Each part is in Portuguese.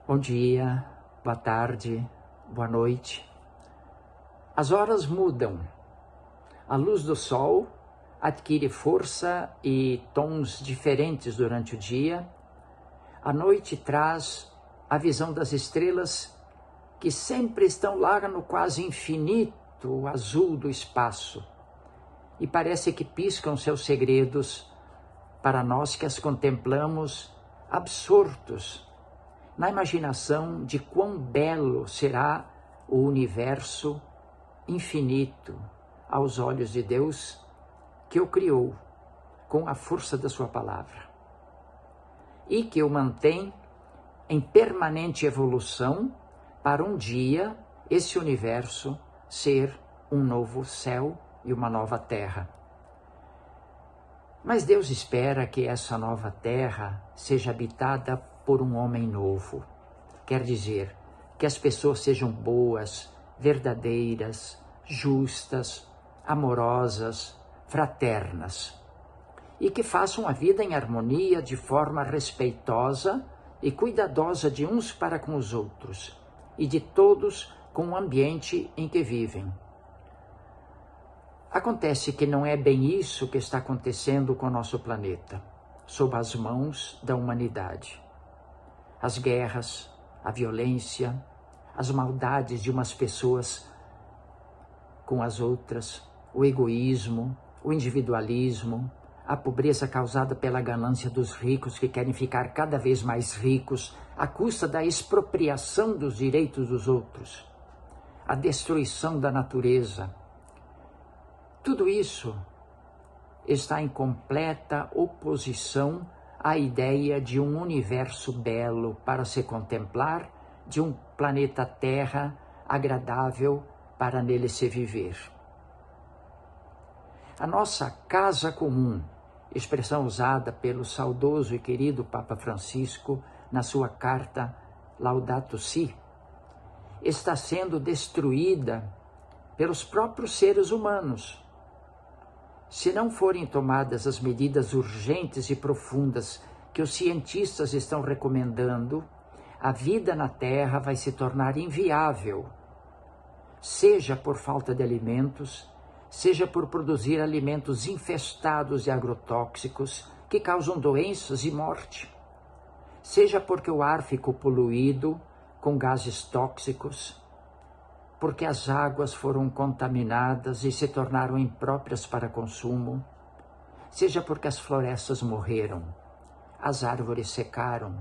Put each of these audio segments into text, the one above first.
Bom dia, boa tarde, boa noite. As horas mudam. A luz do sol adquire força e tons diferentes durante o dia. A noite traz a visão das estrelas que sempre estão lá no quase infinito azul do espaço. E parece que piscam seus segredos para nós que as contemplamos absortos na imaginação de quão belo será o universo infinito aos olhos de Deus que o criou com a força da sua palavra e que o mantém em permanente evolução para um dia esse universo ser um novo céu e uma nova terra. Mas Deus espera que essa nova terra seja habitada por um homem novo. Quer dizer, que as pessoas sejam boas, verdadeiras, justas, amorosas, fraternas. E que façam a vida em harmonia de forma respeitosa e cuidadosa de uns para com os outros, e de todos com o ambiente em que vivem. Acontece que não é bem isso que está acontecendo com o nosso planeta, sob as mãos da humanidade. As guerras, a violência, as maldades de umas pessoas com as outras, o egoísmo, o individualismo, a pobreza causada pela ganância dos ricos que querem ficar cada vez mais ricos à custa da expropriação dos direitos dos outros, a destruição da natureza. Tudo isso está em completa oposição à ideia de um universo belo para se contemplar, de um planeta Terra agradável para nele se viver. A nossa casa comum, expressão usada pelo saudoso e querido Papa Francisco na sua carta Laudato Si, está sendo destruída pelos próprios seres humanos. Se não forem tomadas as medidas urgentes e profundas que os cientistas estão recomendando, a vida na Terra vai se tornar inviável, seja por falta de alimentos, seja por produzir alimentos infestados de agrotóxicos que causam doenças e morte, seja porque o ar ficou poluído com gases tóxicos, porque as águas foram contaminadas e se tornaram impróprias para consumo, seja porque as florestas morreram, as árvores secaram,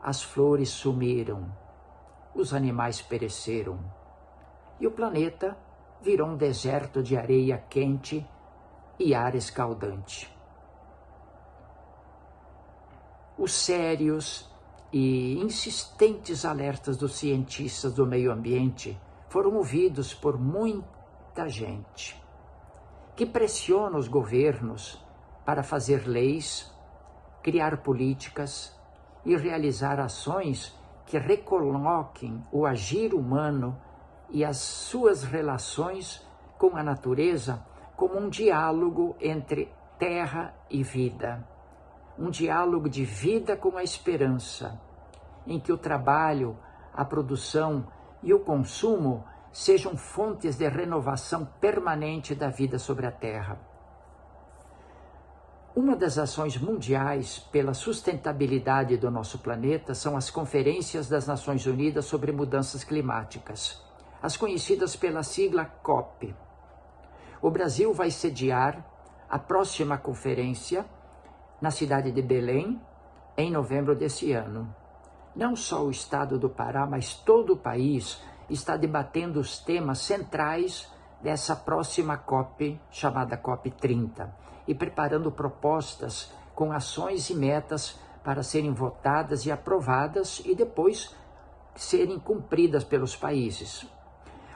as flores sumiram, os animais pereceram, e o planeta virou um deserto de areia quente e ar escaldante. Os sérios e insistentes alertas dos cientistas do meio ambiente foram ouvidos por muita gente que pressiona os governos para fazer leis, criar políticas e realizar ações que recoloquem o agir humano e as suas relações com a natureza como um diálogo entre terra e vida, um diálogo de vida com a esperança, em que o trabalho, a produção e o consumo sejam fontes de renovação permanente da vida sobre a Terra. Uma das ações mundiais pela sustentabilidade do nosso planeta são as conferências das Nações Unidas sobre mudanças climáticas, as conhecidas pela sigla COP. O Brasil vai sediar a próxima conferência na cidade de Belém, em novembro desse ano. Não só o estado do Pará, mas todo o país está debatendo os temas centrais dessa próxima COP, chamada COP 30, e preparando propostas com ações e metas para serem votadas e aprovadas e depois serem cumpridas pelos países.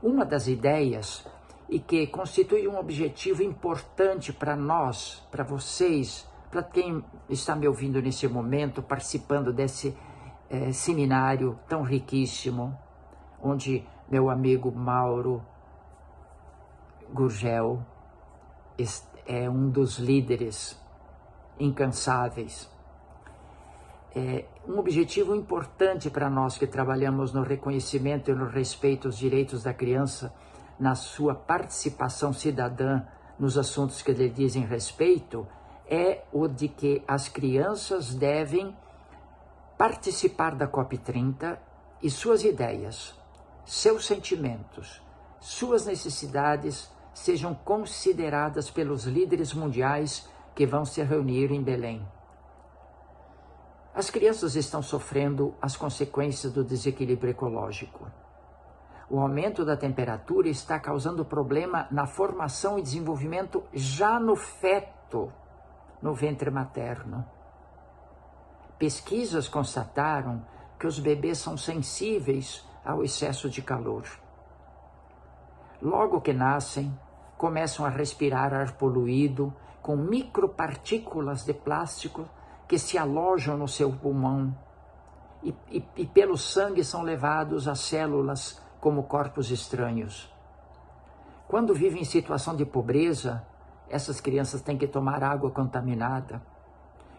Uma das ideias, e que constitui um objetivo importante para nós, para vocês, para quem está me ouvindo nesse momento, participando desse seminário tão riquíssimo, onde meu amigo Mauro Gurgel é um dos líderes incansáveis. um objetivo importante para nós que trabalhamos no reconhecimento e no respeito aos direitos da criança, na sua participação cidadã nos assuntos que lhe dizem respeito, é o de que as crianças devem participar da COP30 e suas ideias, seus sentimentos, suas necessidades sejam consideradas pelos líderes mundiais que vão se reunir em Belém. As crianças estão sofrendo as consequências do desequilíbrio ecológico. O aumento da temperatura está causando problema na formação e desenvolvimento já no feto, no ventre materno. Pesquisas constataram que os bebês são sensíveis ao excesso de calor. Logo que nascem, começam a respirar ar poluído com micropartículas de plástico que se alojam no seu pulmão e pelo sangue são levados às células como corpos estranhos. Quando vivem em situação de pobreza, essas crianças têm que tomar água contaminada.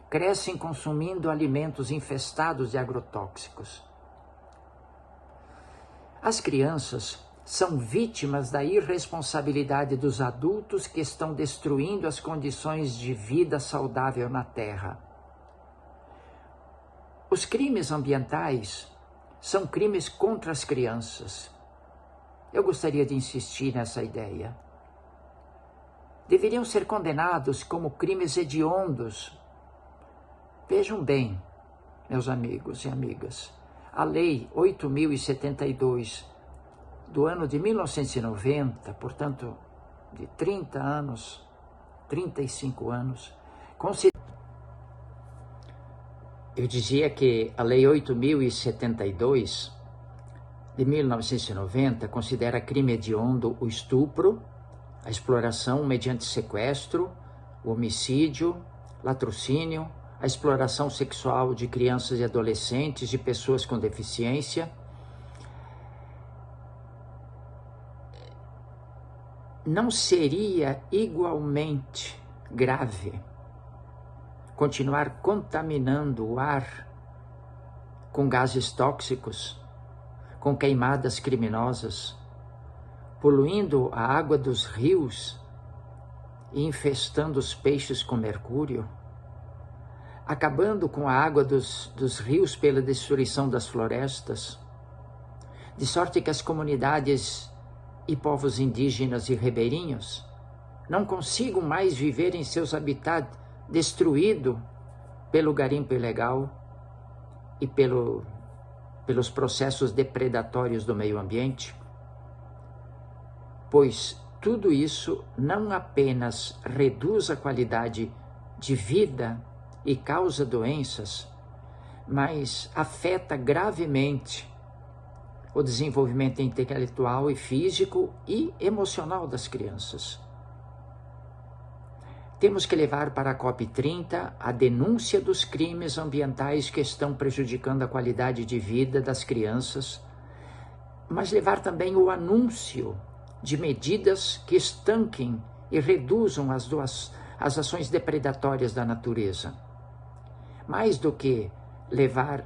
Crescem consumindo alimentos infestados de agrotóxicos. As crianças são vítimas da irresponsabilidade dos adultos que estão destruindo as condições de vida saudável na Terra. Os crimes ambientais são crimes contra as crianças. Eu gostaria de insistir nessa ideia. Deveriam ser condenados como crimes hediondos. Vejam bem, meus amigos e amigas, a Lei 8.072 do ano de 1990, portanto, de 30 anos, 35 anos, eu dizia que a Lei 8.072 de 1990 considera crime hediondo o estupro, a exploração mediante sequestro, o homicídio, latrocínio, a exploração sexual de crianças e adolescentes, de pessoas com deficiência. Não seria igualmente grave continuar contaminando o ar com gases tóxicos, com queimadas criminosas, poluindo a água dos rios e infestando os peixes com mercúrio, acabando com a água dos rios pela destruição das florestas, de sorte que as comunidades e povos indígenas e ribeirinhos não consigam mais viver em seus habitats destruído pelo garimpo ilegal e pelos processos depredatórios do meio ambiente? Pois tudo isso não apenas reduz a qualidade de vida e causa doenças, mas afeta gravemente o desenvolvimento intelectual e físico e emocional das crianças. Temos que levar para a COP30 a denúncia dos crimes ambientais que estão prejudicando a qualidade de vida das crianças, mas levar também o anúncio de medidas que estanquem e reduzam as ações depredatórias da natureza. Mais do que levar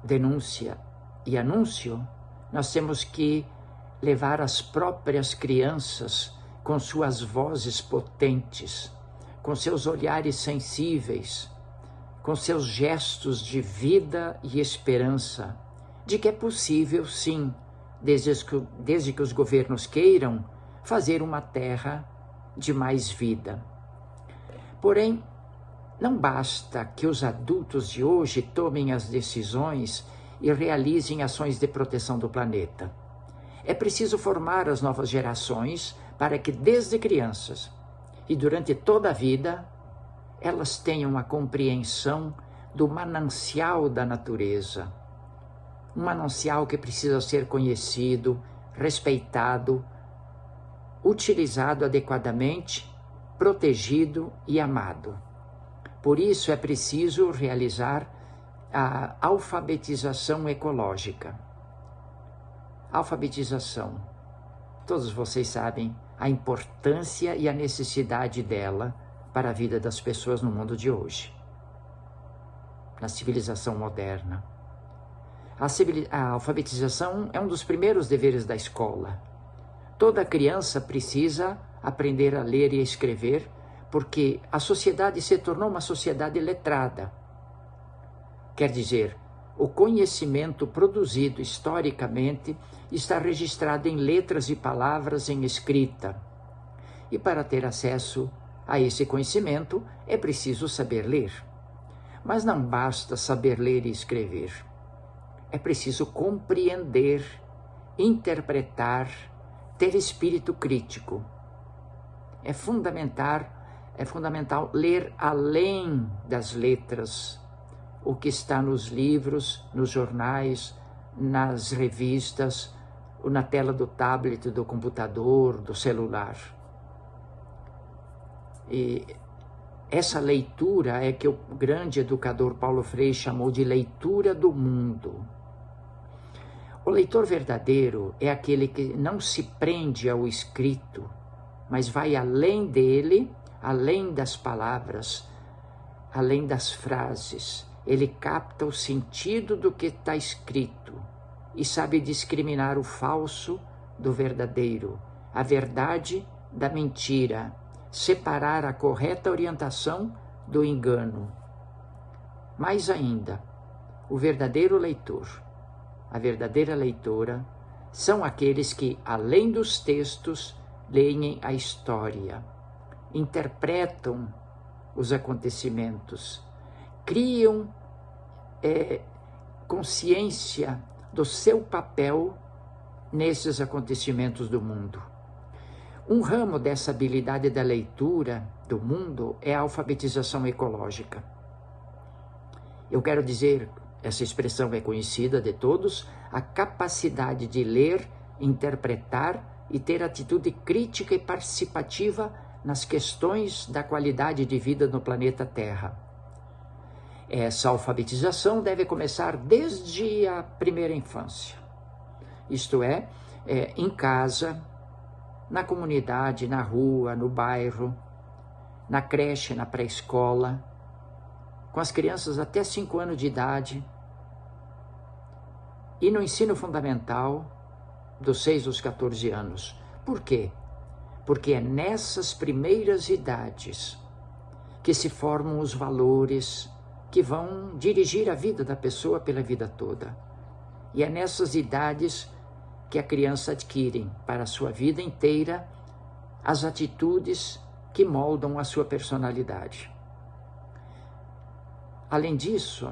denúncia e anúncio, nós temos que levar as próprias crianças com suas vozes potentes, com seus olhares sensíveis, com seus gestos de vida e esperança, de que é possível, sim, desde que os governos queiram, fazer uma terra de mais vida. Porém, não basta que os adultos de hoje tomem as decisões e realizem ações de proteção do planeta. É preciso formar as novas gerações para que, desde crianças e durante toda a vida, elas tenham a compreensão do manancial da natureza. Um manancial que precisa ser conhecido, respeitado, utilizado adequadamente, protegido e amado. Por isso é preciso realizar a alfabetização ecológica. Alfabetização. Todos vocês sabem a importância e a necessidade dela para a vida das pessoas no mundo de hoje. na civilização moderna. A alfabetização é um dos primeiros deveres da escola. Toda criança precisa aprender a ler e a escrever, porque a sociedade se tornou uma sociedade letrada. Quer dizer, o conhecimento produzido historicamente está registrado em letras e palavras em escrita. E para ter acesso a esse conhecimento é preciso saber ler. Mas não basta saber ler e escrever. É preciso compreender, interpretar, ter espírito crítico. É fundamental ler além das letras o que está nos livros, nos jornais, nas revistas, ou na tela do tablet, do computador, do celular. E essa leitura é que o grande educador Paulo Freire chamou de leitura do mundo. O leitor verdadeiro é aquele que não se prende ao escrito, mas vai além dele, além das palavras, além das frases. Ele capta o sentido do que está escrito e sabe discriminar o falso do verdadeiro, a verdade da mentira, separar a correta orientação do engano. Mais ainda, o verdadeiro leitor, a verdadeira leitora, são aqueles que, além dos textos, leem a história, interpretam os acontecimentos, criam consciência do seu papel nesses acontecimentos do mundo. Um ramo dessa habilidade da leitura do mundo é a alfabetização ecológica. Eu quero dizer, essa expressão é conhecida de todos, a capacidade de ler, interpretar e ter atitude crítica e participativa nas questões da qualidade de vida no planeta Terra. Essa alfabetização deve começar desde a primeira infância, isto é, em casa, na comunidade, na rua, no bairro, na creche, na pré-escola, com as crianças até 5 anos de idade e no ensino fundamental dos 6 aos 14 anos. Por quê? Porque é nessas primeiras idades que se formam os valores que vão dirigir a vida da pessoa pela vida toda. E é nessas idades que a criança adquire para a sua vida inteira as atitudes que moldam a sua personalidade. Além disso,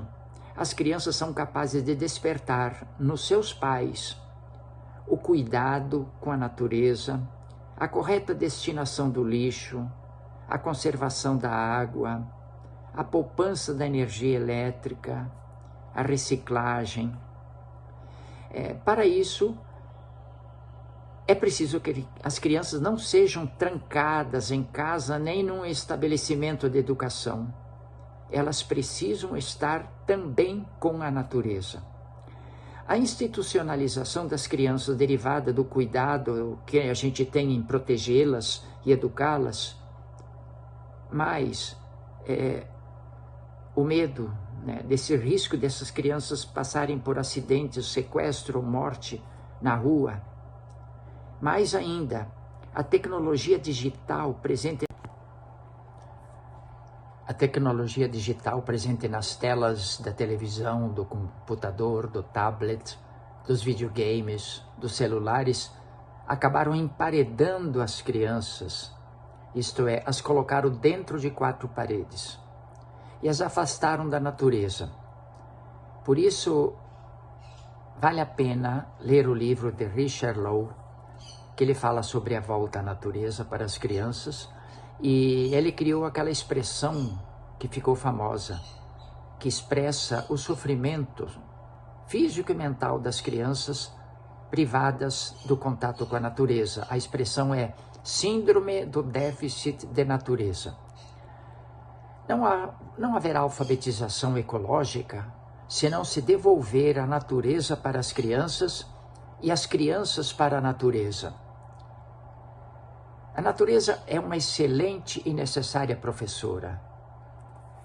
as crianças são capazes de despertar nos seus pais o cuidado com a natureza, a correta destinação do lixo, a conservação da água, a poupança da energia elétrica, a reciclagem. Para isso, é preciso que as crianças não sejam trancadas em casa nem num estabelecimento de educação. Elas precisam estar também com a natureza. A institucionalização das crianças derivada do cuidado que a gente tem em protegê-las e educá-las, mas o medo, né, desse risco dessas crianças passarem por acidentes, sequestro ou morte na rua. Mais ainda, a tecnologia digital presente nas telas da televisão, do computador, do tablet, dos videogames, dos celulares, acabaram emparedando as crianças, isto é, as colocaram dentro de 4 paredes e as afastaram da natureza. Por isso, vale a pena ler o livro de Richard Lowe, que ele fala sobre a volta à natureza para as crianças, e ele criou aquela expressão que ficou famosa, que expressa o sofrimento físico e mental das crianças privadas do contato com a natureza. A expressão é síndrome do déficit de natureza. Não haverá alfabetização ecológica se não se devolver a natureza para as crianças e as crianças para a natureza. A natureza é uma excelente e necessária professora.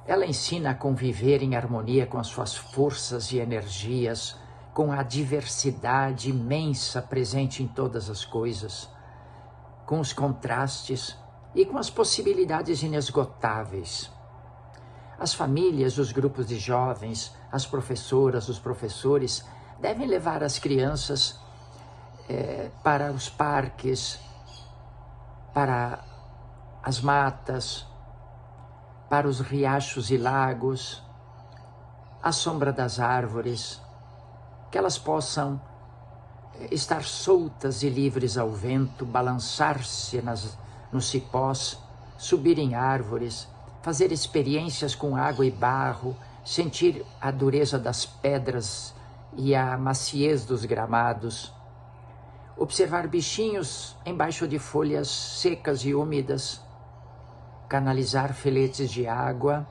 Ela ensina a conviver em harmonia com as suas forças e energias, com a diversidade imensa presente em todas as coisas, com os contrastes e com as possibilidades inesgotáveis. As famílias, os grupos de jovens, as professoras, os professores devem levar as crianças para os parques, para as matas, para os riachos e lagos, à sombra das árvores, que elas possam estar soltas e livres ao vento, balançar-se nos cipós, subir em árvores, fazer experiências com água e barro, sentir a dureza das pedras e a maciez dos gramados, observar bichinhos embaixo de folhas secas e úmidas, canalizar filetes de água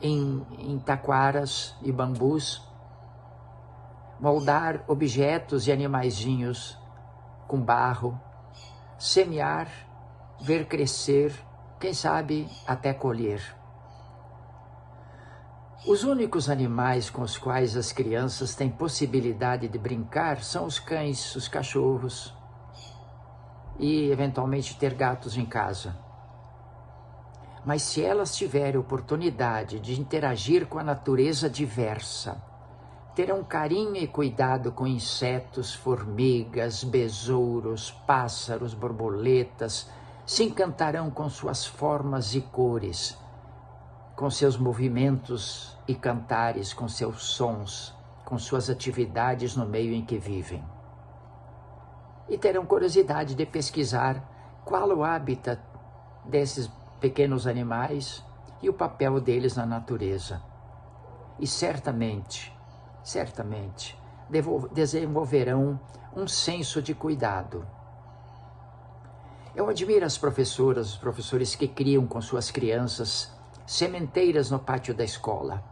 em taquaras e bambus, moldar objetos e animaizinhos com barro, semear, ver crescer, quem sabe até colher. Os únicos animais com os quais as crianças têm possibilidade de brincar são os cães, os cachorros e, eventualmente, ter gatos em casa. Mas se elas tiverem oportunidade de interagir com a natureza diversa, terão carinho e cuidado com insetos, formigas, besouros, pássaros, borboletas, se encantarão com suas formas e cores, com seus movimentos e cantares, com seus sons, com suas atividades no meio em que vivem. E terão curiosidade de pesquisar qual o hábitat desses pequenos animais e o papel deles na natureza. E certamente, desenvolverão um senso de cuidado. Eu admiro as professoras, os professores que criam com suas crianças sementeiras no pátio da escola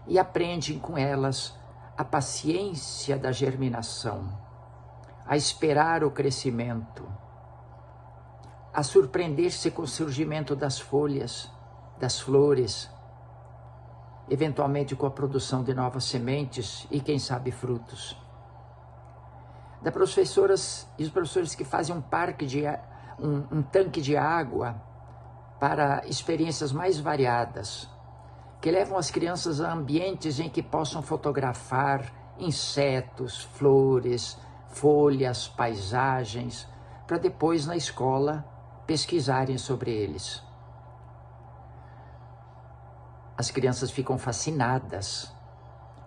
e aprendem com elas a paciência da germinação, a esperar o crescimento, a surpreender-se com o surgimento das folhas, das flores, eventualmente com a produção de novas sementes e, quem sabe, frutos. Das professoras e os professores que fazem um tanque de água para experiências mais variadas, que levam as crianças a ambientes em que possam fotografar insetos, flores, folhas, paisagens, para depois na escola pesquisarem sobre eles. As crianças ficam fascinadas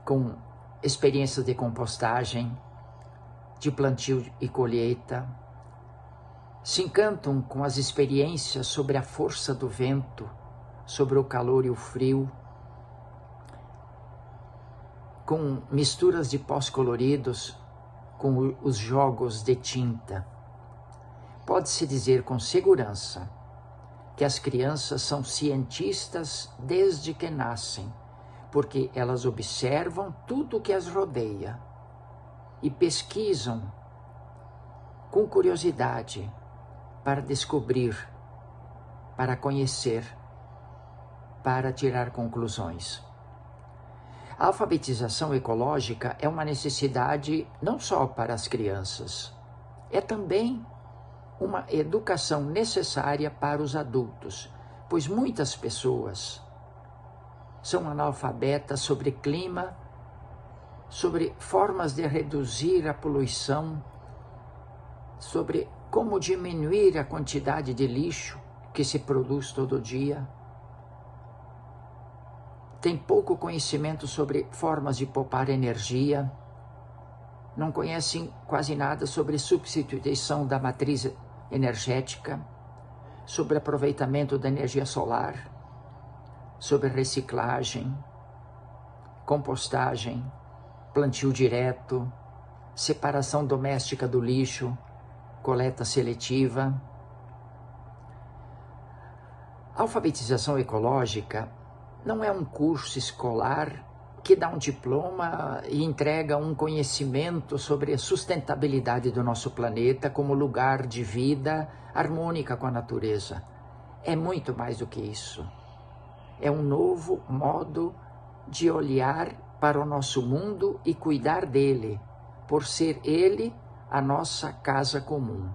com experiências de compostagem, de plantio e colheita, se encantam com as experiências sobre a força do vento, sobre o calor e o frio, com misturas de pós coloridos, com os jogos de tinta. Pode-se dizer com segurança que as crianças são cientistas desde que nascem, porque elas observam tudo o que as rodeia e pesquisam com curiosidade para descobrir, para conhecer, para tirar conclusões. A alfabetização ecológica é uma necessidade não só para as crianças, é também uma educação necessária para os adultos, pois muitas pessoas são analfabetas sobre clima, sobre formas de reduzir a poluição, sobre como diminuir a quantidade de lixo que se produz todo dia. Tem pouco conhecimento sobre formas de poupar energia, não conhecem quase nada sobre substituição da matriz energética, sobre aproveitamento da energia solar, sobre reciclagem, compostagem, plantio direto, separação doméstica do lixo, coleta seletiva. A alfabetização ecológica não é um curso escolar que dá um diploma e entrega um conhecimento sobre a sustentabilidade do nosso planeta como lugar de vida harmônica com a natureza. é muito mais do que isso. É um novo modo de olhar para o nosso mundo e cuidar dele, por ser ele a nossa casa comum.